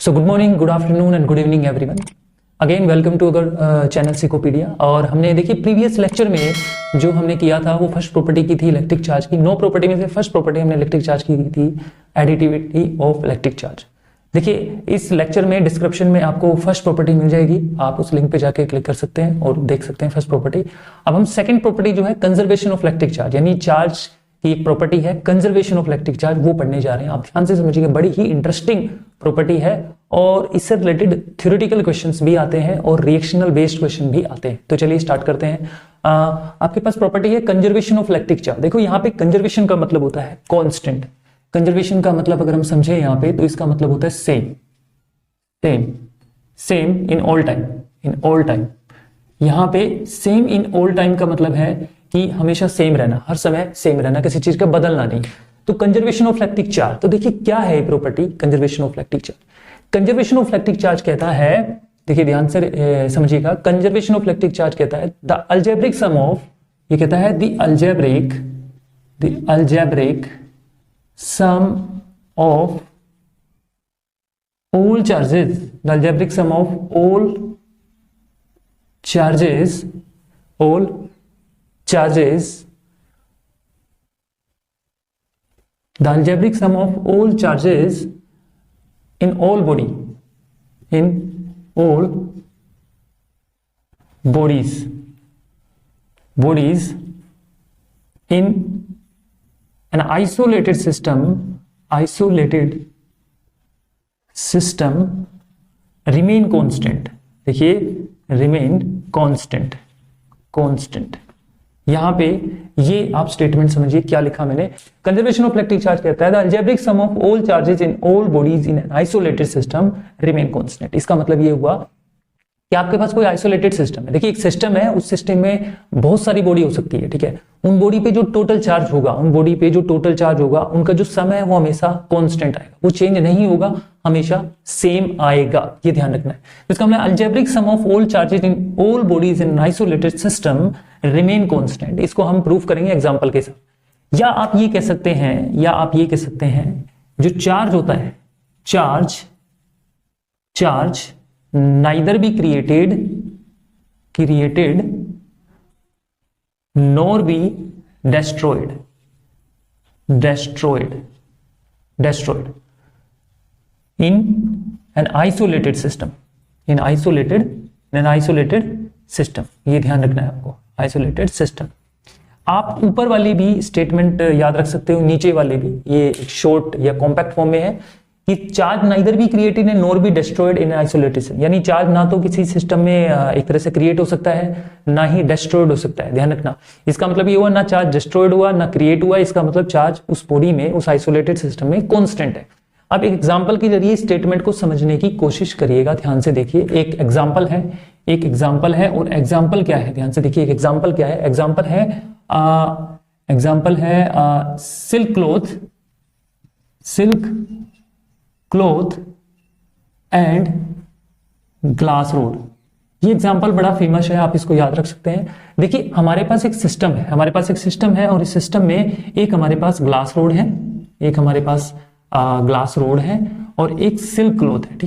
So good morning, good afternoon and good evening everyone. Again welcome to our channel Psychopedia. और हमने देखिए previous lecture में जो हमने किया था वो फर्स्ट प्रॉपर्टी की थी इलेक्ट्रिक चार्ज की। 9 प्रॉपर्टी में से फर्स्ट प्रॉपर्टी हमने इलेक्ट्रिक चार्ज की थी एडिटिविटी ऑफ इलेक्ट्रिक चार्ज। देखिए इस लेक्चर में डिस्क्रिप्शन में आपको फर्स्ट प्रॉपर्टी मिल जाएगी, आप उस लिंक पे जाके क्लिक कर सकते हैं और देख सकते हैं फर्स्ट प्रॉपर्टी। अब हम सेकंड प्रॉपर्टी जो है कंजर्वेशन ऑफ इलेक्ट्रिक चार्ज, यानी चार्ज की एक प्रॉपर्टी है कंजर्वेशन ऑफ इलेक्ट्रिक चार्ज, वो पढ़ने जा रहे हैं। आप ध्यान से समझिएगा, बड़ी ही इंटरेस्टिंग प्रॉपर्टी है और इससे रिलेटेड थ्योरेटिकल क्वेश्चंस भी आते हैं और रिएक्शनल बेस्ड क्वेश्चन भी आते हैं। तो चलिए स्टार्ट करते हैं। आपके पास प्रॉपर्टी है कंजर्वेशन ऑफ इलेक्ट्रिक चार्ज। देखो यहाँ पे कंजर्वेशन का मतलब होता है कांस्टेंट। कंजर्वेशन का मतलब अगर हम समझे यहाँ पे तो इसका मतलब होता है सेम इन ऑल टाइम। यहाँ पे सेम इन ऑल टाइम का मतलब है कि हमेशा सेम रहना, हर समय सेम रहना, किसी चीज का बदलना नहीं। तो कंजर्वेशन ऑफ इलेक्ट्रिक चार्ज, तो देखिए क्या है property conservation of electric charge. Conservation of electric charge कहता है, देखिए ध्यान से समझिएगा, कंजर्वेशन ऑफ इलेक्ट्रिक चार्ज कहता है द अलजेब्रिक सम ऑफ, ये कहता है the algebraic sum of all charges, the algebraic sum of all charges the algebraic sum of all charges in all bodies in an isolated system remain constant। देखिए remain constant। यहां पे ये आप statement समझिए क्या लिखा मैंने। कंजर्वेशन ऑफ इलेक्ट्रिक चार्ज कहता है the algebraic sum of all charges in all bodies in an isolated system remain constant. इसका मतलब ये हुआ कि आपके पास कोई आइसोलेटेड सिस्टम है। देखिए एक सिस्टम है, उस सिस्टम में बहुत सारी बॉडी हो सकती है, ठीक है। उन बॉडी पे जो टोटल चार्ज होगा, उनका जो समय है वो हमेशा कांस्टेंट आएगा, वो चेंज नहीं होगा, हमेशा सेम आएगा, ये ध्यान रखना है। तो इसका मतलब algebraic sum of all charges in all bodies in isolated system remain constant. इसको हम प्रूव करेंगे एग्जांपल के साथ। या आप ये कह सकते हैं जो चार्ज होता है, charge neither be created nor be destroyed in an isolated system, ये ध्यान रखना है आपको, आइसोलेटेड सिस्टम। आप ऊपर वाली भी स्टेटमेंट याद रख सकते हो, नीचे वाले भी, ये शॉर्ट या कॉम्पैक्ट फॉर्म में है कि charge neither be created and nor be destroyed in isolated system, यानी चार्ज ना तो किसी सिस्टम में एक तरह से क्रिएट हो सकता है, ना ही डिस्ट्रॉयड हो सकता है। ध्यान रखना, इसका मतलब ये हुआ ना चार्ज डिस्ट्रॉयड हुआ ना क्रिएट हुआ, इसका मतलब चार्ज उस बॉडी में, उस आइसोलेटेड सिस्टम में कांस्टेंट है। अब एक एग्जांपल के जरिए स्टेटमेंट को समझने की कोशिश करिएगा, ध्यान से देखिए। एक एग्जांपल है और एग्जांपल क्या है, ध्यान से देखिए। एक एग्जांपल क्या है, एग्जांपल है silk cloth and glass rod. ये एग्जांपल बड़ा फेमस है, आप इसको याद रख सकते हैं। देखिए हमारे पास एक सिस्टम है और इस सिस्टम में एक हमारे पास ग्लास रोड है, और एक सिल्क क्लॉथ है,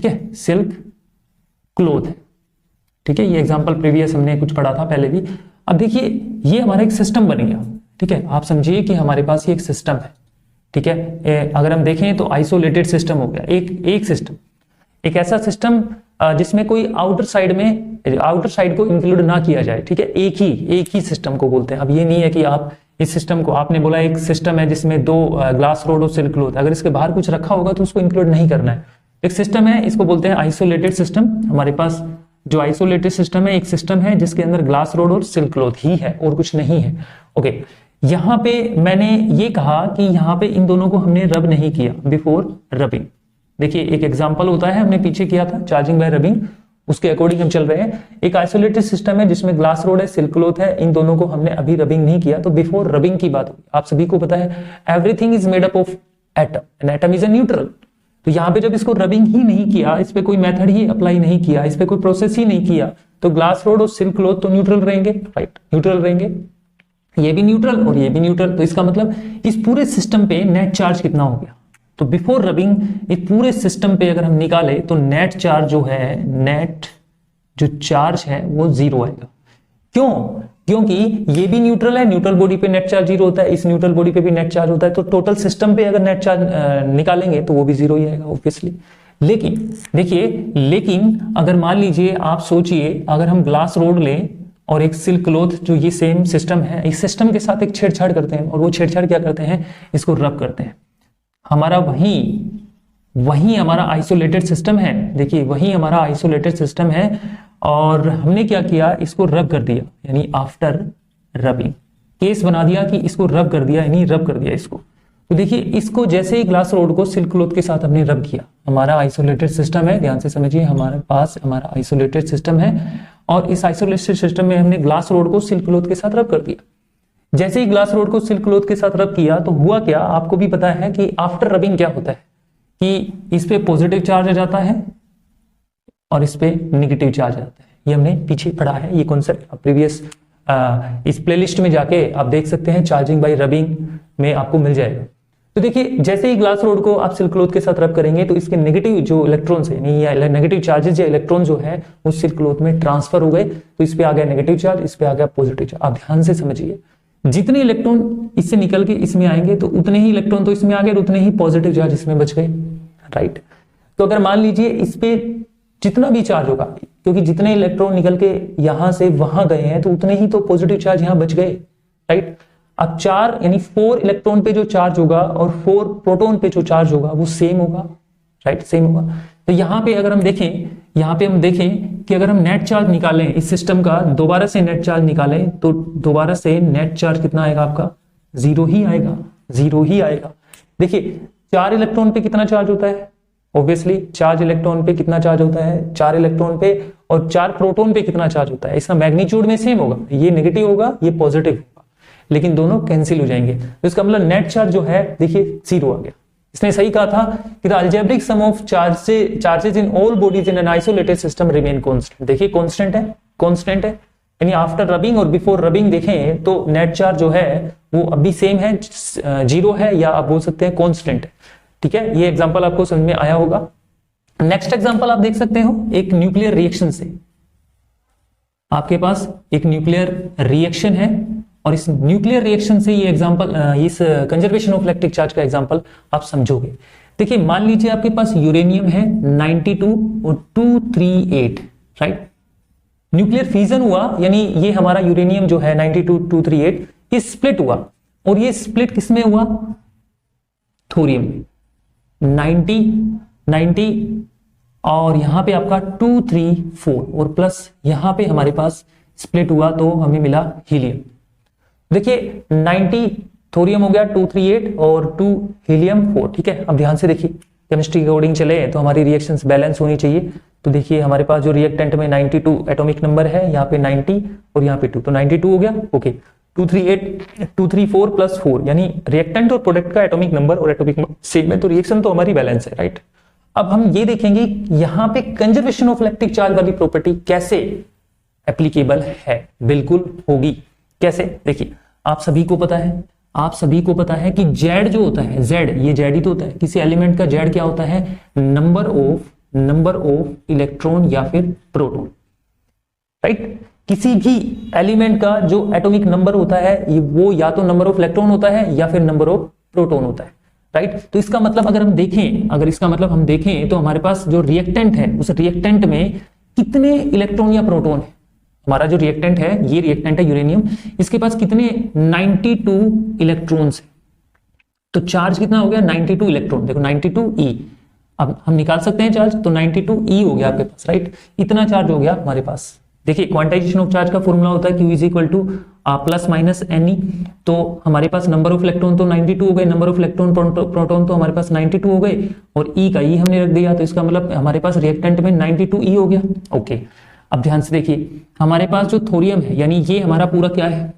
ठीक है, ये एग्जांपल प्रीवियस हमने कुछ पढ़ा था पहले भी। अब देखिए ये हमारा एक सिस्टम बन गया, ठीक है। आप समझिए कि हमारे पास ये एक सिस्टम है, ठीक है। अगर हम देखें तो आइसोलेटेड सिस्टम हो गया, एक सिस्टम, एक ऐसा सिस्टम जिसमें कोई आउटर साइड को इंक्लूड ना किया जाए, ठीक है। एक ही सिस्टम को बोलते हैं। अब ये नहीं है कि आप इस सिस्टम को, आपने बोला एक सिस्टम है जिसमें 2 ग्लास रोड और सिल्क क्लॉथ, अगर इसके बाहर कुछ रखा होगा तो उसको इंक्लूड नहीं करना है। एक सिस्टम है, इसको बोलते हैं आइसोलेटेड सिस्टम। हमारे पास जो आइसोलेटेड सिस्टम है, एक सिस्टम है जिसके अंदर ग्लास रोड और सिल्क क्लॉथ ही है और कुछ नहीं है, ओके। यहां पे मैंने ये कहा कि यहां पे इन दोनों को हमने रब नहीं किया बिफोर रबिंग। देखिए एक एग्जांपल होता है, हमने पीछे किया था चार्जिंग बाय रबिंग, उसके अकॉर्डिंग हम चल रहे हैं। एक आइसोलेटेड सिस्टम है जिसमें ग्लास रोड है, सिल्क क्लॉथ है, इन दोनों को हमने अभी रबिंग नहीं किया, तो बिफोर रबिंग की बात होगी। आप सभी को पता है everything is made up of atom and atom is a neutral. तो यहाँ पे जब इसको रबिंग ही नहीं किया, इस पे कोई मेथड ही अप्लाई नहीं किया, इस पे कोई प्रोसेस ही नहीं किया, तो ग्लास रोड और सिल्क क्लॉथ तो न्यूट्रल रहेंगे, राइट, न्यूट्रल रहेंगे। ये भी न्यूट्रल और ये भी न्यूट्रल, तो इसका मतलब इस पूरे सिस्टम पे नेट चार्ज कितना हो गया, तो बिफोर रबिंग इस पूरे सिस्टम पे अगर हम निकाले तो नेट चार्ज जो है, नेट जो चार्ज है वो जीरो आएगा। क्यों? क्योंकि ये भी न्यूट्रल है, न्यूट्रल बॉडी पे नेट चार्ज जीरो होता है, इस न्यूट्रल बॉडी पे भी नेट चार्ज होता है, तो टोटल सिस्टम पे अगर नेट चार्ज निकालेंगे तो वो भी जीरो ही आएगा ऑब्वियसली। लेकिन देखिए, लेकिन अगर मान लीजिए आप सोचिए, अगर हम ग्लास रोड लें और एक सिल्क क्लॉथ, जो ये सेम सिस्टम है, इस सिस्टम के साथ एक छेड़छाड़ करते हैं, और वो छेड़छाड़ क्या करते हैं, इसको रब करते हैं। हमारा वही हमारा आइसोलेटेड सिस्टम है, देखिए वही हमारा आइसोलेटेड सिस्टम है, और हमने क्या किया, इसको रब कर दिया, यानी आफ्टर रबिंग केस बना दिया कि इसको रब कर दिया, यानी रब कर दिया इसको। तो देखिए, इसको जैसे ही ग्लास रोड को सिल्क क्लॉथ के साथ हमने रब किया, हमारा आइसोलेटेड सिस्टम है, ध्यान से समझिए, हमारे पास हमारा आइसोलेटेड सिस्टम है, और इस आइसोलेटेड सिस्टम में हमने ग्लास रोड को सिल्क क्लॉथ के साथ रब कर दिया। जैसे ही ग्लास रोड को सिल्क क्लॉथ के साथ रब किया तो हुआ क्या, आपको भी पता है कि आफ्टर रबिंग क्या होता है कि इस पे पॉजिटिव चार्ज आ जाता है और इस पे नेगेटिव चार्ज आ जाता है। ये हमने पीछे पढ़ा है, ये कॉन्सेप्ट प्रीवियस इस प्लेलिस्ट में जाके आप देख सकते हैं, चार्जिंग बाय रबिंग में आपको मिल जाएगा। तो देखिए, जैसे ही ग्लास रोड को आप सिल्क क्लॉथ के साथ रब करेंगे तो इसके नेगेटिव जो इलेक्ट्रॉन्स है, यानी नेगेटिव चार्जेस या इलेक्ट्रॉन जो है वो सिल्क क्लॉथ में ट्रांसफर हो गए, तो इस पे आ गया नेगेटिव चार्ज, इस पे आ गया पॉजिटिव चार्ज। आप ध्यान से समझिए, जितने इलेक्ट्रॉन इससे निकल के इसमें आएंगे तो उतने ही इलेक्ट्रॉन तो इसमें आ गए, उतने ही पॉजिटिव चार्ज इसमें बच गए, राइट। तो अगर मान लीजिए इस पे जितना भी चार्ज होगा, क्योंकि जितने इलेक्ट्रॉन निकल के यहां से वहां गए हैं तो उतने ही तो पॉजिटिव चार्ज यहां बच गए, राइट। अब 4 यानी 4 इलेक्ट्रॉन पे जो चार्ज होगा और 4 प्रोटॉन पे जो चार्ज होगा वो सेम होगा, राइट, सेम होगा। तो यहाँ पे अगर हम देखें, यहाँ पे हम देखें कि अगर हम नेट चार्ज निकालें इस सिस्टम का, दोबारा से नेट चार्ज निकालें तो दोबारा से नेट चार्ज कितना आएगा आपका, जीरो ही आएगा, जीरो ही आएगा। देखिए, 4 इलेक्ट्रॉन पे कितना चार्ज होता है, ऑब्वियसली 4 इलेक्ट्रॉन पे कितना चार्ज होता है, 4 इलेक्ट्रॉन पे, और 4 प्रोटॉन पे कितना चार्ज होता है, इसका मैग्नीट्यूड में सेम होगा, ये नेगेटिव होगा, ये पॉजिटिव होगा, लेकिन दोनों कैंसिल हो जाएंगे। तो इसका मतलब नेट चार्ज जो है, देखिए जीरो आ गया। इसने सही कहा था कि the algebraic sum of charges in all bodies in an isolated system remain constant. देखिए कांस्टेंट है, कांस्टेंट है, यानी आफ्टर रबिंग और बिफोर रबिंग देखें तो नेट चार्ज जो है वो अभी सेम है, जीरो है, या आप बोल सकते हैं कांस्टेंट है, ठीक है। ये एग्जांपल आपको समझ में आया होगा। नेक्स्ट एग्जांपल आप देख सकते हो, एक न्यूक्लियर रिएक्शन से, आपके पास एक न्यूक्लियर रिएक्शन है, और इस न्यूक्लियर रिएक्शन से ये एग्जांपल, इस कंजर्वेशन ऑफ इलेक्ट्रिक चार्ज का एग्जांपल आप समझोगे। देखिए, मान लीजिए आपके पास यूरेनियम है 92 और 238, राइट। न्यूक्लियर फ्यूजन हुआ, यानी ये हमारा यूरेनियम जो है 92 238 ये स्प्लिट हुआ, और ये स्प्लिट किसमें हुआ, थोरियम में। 90 और यहां पे आपका 234 और प्लस यहां पे हमारे पास स्प्लिट हुआ तो हमें मिला हीलियम। देखिए 90 थोरियम हो गया 238 और 2 हीलियम 4, ठीक है। अब ध्यान से देखिए, केमिस्ट्री के अकॉर्डिंग चले तो हमारी रिएक्शंस बैलेंस होनी चाहिए। तो देखिए हमारे पास जो रिएक्टेंट में 92 एटॉमिक नंबर है, यहाँ पे 90 और यहाँ पे 2, तो 92 हो गया, ओके। 238 234 प्लस 4, यानी रिएक्टेंट और प्रोडक्ट का एटॉमिक नंबर और एटॉमिक नंबर सेम है, तो रिएक्शन तो हमारी बैलेंस है, राइट। अब हम ये देखेंगे यहाँ पे कंजर्वेशन ऑफ इलेक्ट्रिक चार्ज वाली प्रॉपर्टी कैसे एप्लीकेबल है, बिल्कुल होगी। कैसे, देखिए आप सभी को पता है कि जेड जो होता है, जेड, ये जेड ही तो होता है, किसी एलिमेंट का जेड क्या होता है, नंबर ऑफ इलेक्ट्रॉन या फिर प्रोटॉन, राइट। किसी भी एलिमेंट का जो एटॉमिक नंबर होता है वो या तो नंबर ऑफ इलेक्ट्रॉन होता है या फिर नंबर ऑफ प्रोटॉन होता है, राइट। तो इसका मतलब अगर इसका मतलब हम देखें तो हमारे पास जो रिएक्टेंट है उस रिएक्टेंट में कितने इलेक्ट्रॉन या प्रोटॉन है। हमारा जो रिएक्टेंट है, ये रिएक्टेंट है यूरेनियम, इसके पास कितने 92 इलेक्ट्रॉन्स है, तो चार्ज कितना हो गया 92 इलेक्ट्रॉन। देखो 92 ई, अब हम निकाल सकते हैं चार्ज, तो 92 ई हो गया आपके पास, राइट। इतना चार्ज हो गया हमारे पास। देखिए क्वांटाइजेशन ऑफ चार्ज का फॉर्मूला होता है Q is equal to plus minus n e, तो हमारे पास नंबर ऑफ इलेक्ट्रॉन तो 92 हो गए, नंबर ऑफ इलेक्ट्रॉन प्रोटॉन तो हमारे पास 92 हो गए, और ई का ई हमने रख दिया, तो इसका मतलब हमारे पास रिएक्टेंट में 92 ई हो गया, ओके। अब ध्यान से देखिए, हमारे पास जो थोरियम है, यानी ये हमारा पूरा क्या है,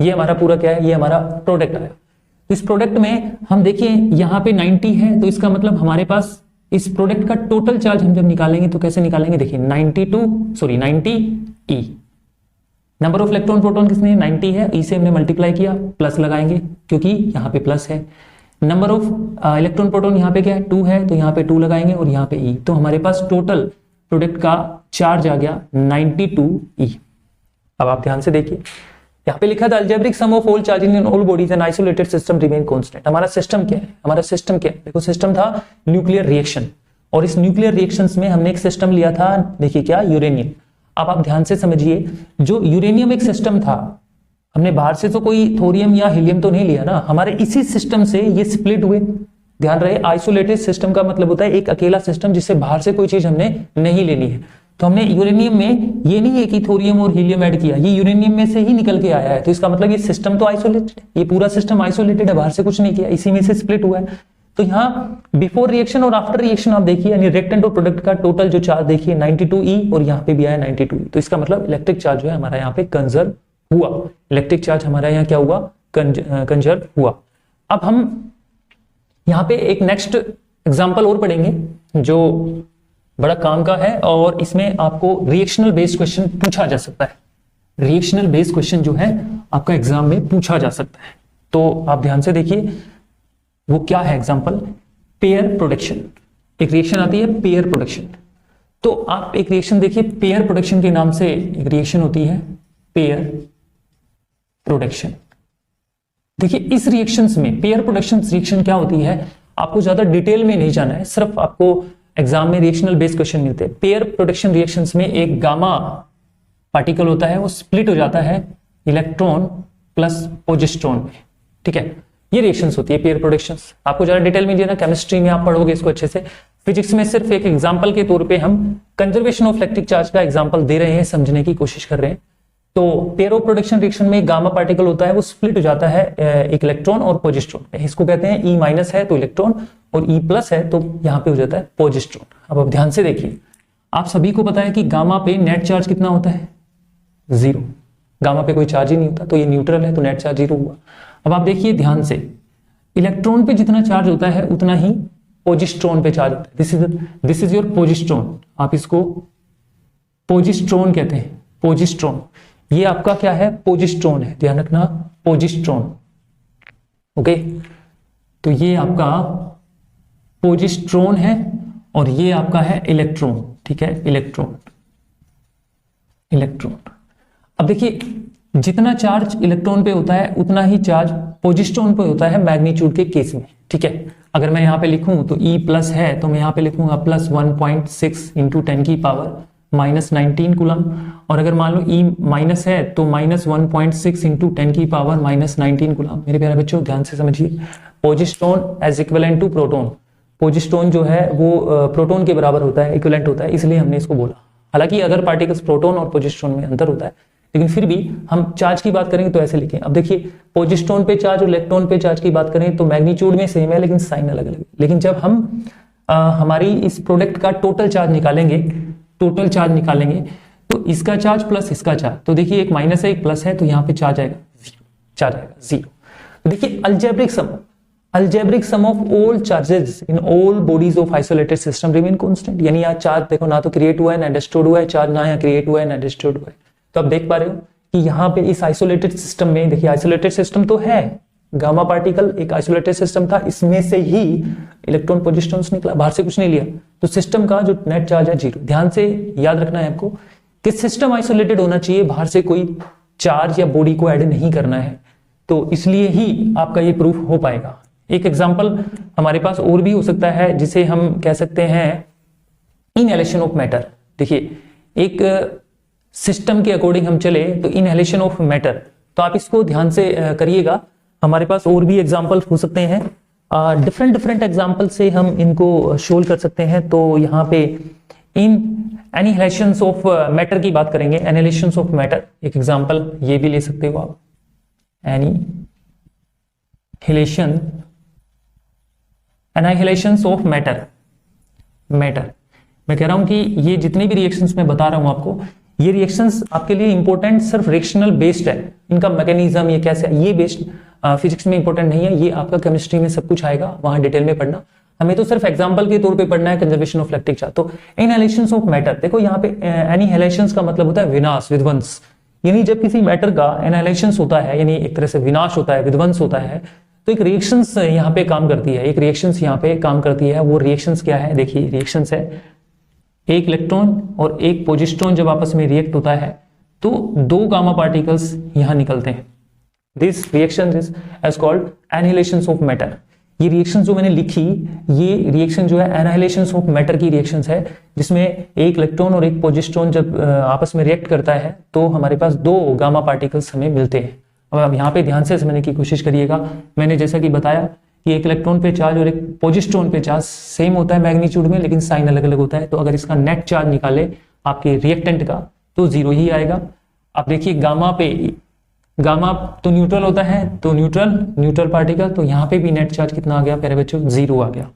ये हमारा प्रोडक्ट आया। तो इस प्रोडक्ट में हम देखिए यहाँ पे 90 है, तो इसका मतलब हमारे पास इस प्रोडक्ट का टोटल चार्ज हम जब निकालेंगे तो कैसे निकालेंगे, देखिए 90 ई, नंबर ऑफ इलेक्ट्रॉन प्रोटॉन किसने 90 है, ई से हमने मल्टीप्लाई किया, प्लस लगाएंगे क्योंकि यहाँ पे प्लस है। नंबर ऑफ इलेक्ट्रॉन प्रोटॉन यहाँ पे क्या है 2 है, तो यहाँ पे 2 लगाएंगे और यहाँ पे E, तो हमारे पास टोटल प्रोडक्ट का चार्ज आ गया 92E। अब आप ध्यान से देखिए, यहाँ पे लिखा था algebraic sum of all charging in all bodies and isolated system remain constant. हमारा सिस्टम क्या है, हमारा सिस्टम क्या है, देखो सिस्टम था न्यूक्लियर रिएक्शन, और इस न्यूक्लियर रिएक्शंस में हमने एक सिस्टम लिया था, देखिए क्या, यूरेनियम। अब आप ध्यान से समझिए, जो यूरेनियम एक सिस्टम था, हमने बाहर से तो कोई थोरियम या हीलियम तो नहीं लिया ना, हमारे इसी सिस्टम से ये स्प्लिट हुए। ध्यान रहे, आइसोलेटेड सिस्टम का मतलब होता है एक अकेला सिस्टम जिससे बाहर से कोई चीज हमने नहीं लेनी है। तो हमने यूरेनियम में ये नहीं है कि थोरियम और हीलियम ऐड किया, ये यूरेनियम में से ही निकल के आया है, तो इसका मतलब ये सिस्टम तो आइसोलेटेड है, ये पूरा सिस्टम आइसोलेटेड है, बाहर से कुछ नहीं किया, इसी में से स्प्लिट हुआ है। तो यहाँ बिफोर रिएक्शन और आफ्टर रिएक्शन आप देखिए, यानी रिएक्टेंट और प्रोडक्ट का टोटल जो चार्ज देखिए 92E, और यहाँ पे भी आया 92E, तो इसका मतलब इलेक्ट्रिक चार्ज जो है हमारा यहाँ पे कंजर्व हुआ, इलेक्ट्रिक चार्ज हमारा यहाँ क्या हुआ, कंजर्व हुआ। अब हम यहाँ पे एक नेक्स्ट एग्जांपल और पढ़ेंगे जो बड़ा काम का है, और इसमें आपको रिएक्शनल बेस्ड क्वेश्चन पूछा जा सकता है। रिएक्शनल बेस्ड क्वेश्चन जो है आपका एग्जाम में पूछा जा सकता है, तो आप ध्यान से देखिए वो क्या है। एग्जांपल, पेयर प्रोडक्शन, एक रिएक्शन आती है पेयर प्रोडक्शन। तो आप एक रिएक्शन देखिए, पेयर प्रोडक्शन के नाम से एक रिएक्शन होती है पेयर प्रोडक्शन। देखिए इस रिएक्शंस में, पेयर प्रोडक्शन रिएक्शन क्या होती है, आपको ज्यादा डिटेल में नहीं जाना है, सिर्फ आपको एग्जाम में रिएक्शनल बेस्ड क्वेश्चन मिलते हैं। पेयर प्रोडक्शन रिएक्शंस में एक गामा पार्टिकल होता है, वो स्प्लिट हो जाता है इलेक्ट्रॉन प्लस पोजिस्ट्रॉन में, ठीक है, ये रिएक्शंस होती है पेयर प्रोडक्शंस। आपको ज्यादा डिटेल में देना, केमिस्ट्री में आप पढ़ोगे इसको अच्छे से। फिजिक्स में सिर्फ एक एग्जांपल के तौर पे हम कंजर्वेशन ऑफ इलेक्ट्रिक चार्ज का एग्जांपल दे रहे हैं, समझने की कोशिश कर रहे हैं। तो पेयर ऑफ प्रोडक्शन रिएक्शन में गामा पार्टिकल होता है, वो स्प्लिट हो जाता है एक इलेक्ट्रॉन और पोजिस्ट्रॉन में, इसको कहते हैं E माइनस है तो इलेक्ट्रॉन, और E प्लस है तो यहाँ पे हो जाता है पोजिस्ट्रॉन। अब आप ध्यान से देखिए, आप सभी को पता है कि गामा पे नेट चार्ज कितना होता है, 0। गामा पे कोई चार्ज ही नहीं होता, तो ये न्यूट्रल है तो नेट चार्ज 0 हुआ। अब आप देखिए ध्यान से, इलेक्ट्रॉन पे जितना चार्ज होता है उतना ही पोजिस्ट्रॉन पे चार्ज होता है। दिस इज योर पोजिस्ट्रॉन, आप इसको पोजिस्ट्रॉन कहते हैं, पोजिस्ट्रॉन। ये आपका क्या है, पोजिस्ट्रॉन है, ध्यान रखना, पोजिस्ट्रॉन, ओके। तो ये आपका पोजिस्ट्रॉन है और ये आपका है इलेक्ट्रॉन, ठीक है, इलेक्ट्रॉन, इलेक्ट्रॉन। अब देखिए जितना चार्ज इलेक्ट्रॉन पे होता है उतना ही चार्ज पोजिस्ट्रॉन पे होता है मैग्नीट्यूड के केस में, ठीक है। अगर मैं यहाँ पे लिखूं तो E प्लस है तो मैं यहाँ पे लिखूंगा प्लस 1.6 इंटू 10 की पावर माइनस 19 कूलम, और अगर मान लो E माइनस है तो माइनस 1.6 इंटू 10 की पावर माइनस 19 कूलम। मेरे प्यारे बच्चों ध्यान से समझिए, पोजिस्ट्रॉन एज इक्विवेलेंट टू प्रोटॉन, पोजिस्ट्रॉन जो है वो प्रोटॉन के बराबर होता है, इक्विवेलेंट होता है, इसलिए हमने इसको बोला। हालांकि अदर पार्टिकल्स प्रोटॉन और पोजिस्ट्रॉन में अंतर होता है, लेकिन फिर भी हम चार्ज की बात करेंगे तो ऐसे लिखें। अब देखिए पोजिस्ट्रॉन पे चार्ज और इलेक्ट्रॉन पे चार्ज की बात करें तो मैग्नीट्यूड में सेम है लेकिन साइन अलग अलग है। लेकिन जब हम हमारी इस प्रोडक्ट का टोटल चार्ज निकालेंगे, टोटल चार्ज निकालेंगे तो इसका चार्ज प्लस इसका चार्ज, तो देखिए एक माइनस है एक प्लस है, तो यहाँ पे चार्ज आएगा 0, चार्ज आएगा 0। तो देखिए algebraic sum of all charges in all bodies of isolated system remain constant. यानी यहाँ चार्ज देखो ना तो क्रिएट हुआ है ना डिस्ट्रॉयड हुआ है, चार्ज ना यहाँ क्रिएट हुआ है ना डिस्ट्रॉयड हुआ है। तो आप देख पा रहे हो कि यहाँ पे इस आइसोलेटेड सिस्टम में, देखिए आइसोलेटेड सिस्टम तो है, गामा पार्टिकल एक आइसोलेटेड सिस्टम था, इसमें से ही इलेक्ट्रॉन पोजिस्ट्रॉन्स निकला, बाहर से कुछ नहीं लिया, तो सिस्टम का जो नेट चार्ज है 0। ध्यान से याद रखना है आपको कि सिस्टम आइसोलेटेड होना चाहिए, बाहर से कोई चार्ज या बॉडी को ऐड नहीं करना है, तो इसलिए ही आपका ये प्रूफ हो पाएगा। एक एग्जाम्पल हमारे पास और भी हो सकता है जिसे हम कह सकते हैं इनहेलेशन ऑफ मैटर। देखिए एक सिस्टम के अकॉर्डिंग हम चले तो इनहेलेशन ऑफ मैटर, तो आप इसको ध्यान से करिएगा। हमारे पास और भी एग्जाम्पल हो सकते हैं, डिफरेंट एग्जाम्पल से हम इनको शोल्व कर सकते हैं। तो यहाँ पे इन एनिहिलेशंस ऑफ मैटर की बात करेंगे, एनिहिलेशंस ऑफ मैटर, एक एग्जाम्पल ये भी ले सकते हो आप, एनिहिलेशंस ऑफ मैटर। मैं कह रहा हूं कि ये जितने भी रिएक्शंस मैं बता रहा हूं आपको, ये रिएक्शंस आपके लिए इंपॉर्टेंट सिर्फ रिएक्शनल बेस्ड है, इनका मैकेनिज्म ये कैसे है ये बेस्ड फिजिक्स में इंपॉर्टेंट नहीं है, ये आपका केमिस्ट्री में सब कुछ आएगा, वहां डिटेल में पढ़ना। हमें तो सिर्फ एग्जांपल के तौर पे पढ़ना है कंजर्वेशन ऑफ इलेक्ट्रिक चार्ज। तो इनहेलेशंस ऑफ मैटर, देखो यहाँ पे एनिहिलेशंस का मतलब होता है विनाश, विध्वंस। यानी जब किसी मैटर का एनिहिलेशंस होता है, यानी एक तरह से विनाश होता है, विध्वंस होता है, तो एक रिएक्शंस यहाँ पे काम करती है, एक रिएक्शंस यहाँ पे काम करती है। वो रिएक्शंस क्या है, देखिए रिएक्शंस है, एक इलेक्ट्रॉन और एक पोजिट्रॉन जब आपस में रिएक्ट होता है तो 2 गामा पार्टिकल्स यहाँ निकलते हैं। This reaction is as called annihilation of matter. ये रिएक्शन जो मैंने लिखी, ये रिएक्शन जो है एनाहिलेशन ऑफ मैटर की रिएक्शंस है, जिसमें एक इलेक्ट्रॉन और एक पोजिट्रॉन जब आपस में रिएक्ट करता है तो हमारे पास 2 गामा पार्टिकल्स हमें मिलते हैं। अब आप यहाँ पे ध्यान से समझने की कोशिश करिएगा। मैंने जैसा कि बताया कि एक इलेक्ट्रॉन पे चार्ज और एक पोजिट्रॉन पे चार्ज सेम होता है मैग्नीट्यूड में, लेकिन साइन अलग अलग होता है। तो अगर इसका नेट चार्ज निकाले आपके रिएक्टेंट का तो 0 ही आएगा। अब देखिए गामा तो न्यूट्रल होता है, तो न्यूट्रल पार्टिकल, तो यहाँ पे भी नेट चार्ज कितना आ गया प्यारे बच्चों, 0 आ गया।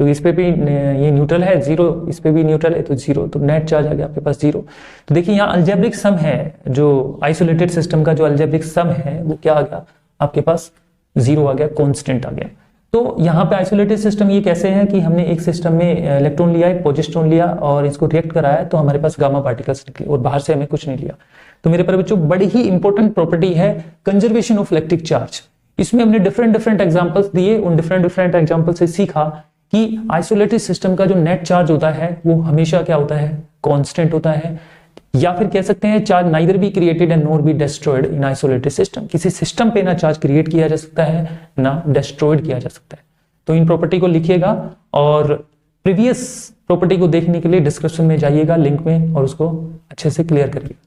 तो इस पे भी ये न्यूट्रल है 0, इस पे भी न्यूट्रल है तो 0, तो नेट चार्ज आ गया आपके पास 0। तो देखिए यहाँ अल्जेब्रिक सम है, जो आइसोलेटेड सिस्टम का जो अल्जेब्रिक सम है वो क्या आ गया आपके पास, 0 आ गया, कांस्टेंट आ गया। तो यहाँ पे आइसोलेटेड सिस्टम ये कैसे है कि हमने एक सिस्टम में इलेक्ट्रॉन लिया, एक पोजिट्रॉन लिया और इसको रिएक्ट कराया तो हमारे पास गामा पार्टिकल्स निकले और बाहर से हमें कुछ नहीं लिया। तो मेरे प्यारे बच्चों बड़ी ही इंपॉर्टेंट प्रॉपर्टी है कंजर्वेशन ऑफ इलेक्ट्रिक चार्ज। इसमें हमने डिफरेंट एग्जांपल्स दिए, उन डिफरेंट एग्जांपल से सीखा कि आइसोलेटेड सिस्टम का जो नेट चार्ज होता है वो हमेशा क्या होता है, कांस्टेंट होता है, या फिर कह सकते हैं charge neither be created and nor be destroyed in isolated system. किसी सिस्टम पे ना चार्ज क्रिएट किया जा सकता है ना डिस्ट्रॉयड किया जा सकता है। तो इन प्रॉपर्टी को लिखिएगा और प्रीवियस प्रॉपर्टी को देखने के लिए डिस्क्रिप्शन में जाइएगा लिंक में और उसको अच्छे से क्लियर करिए।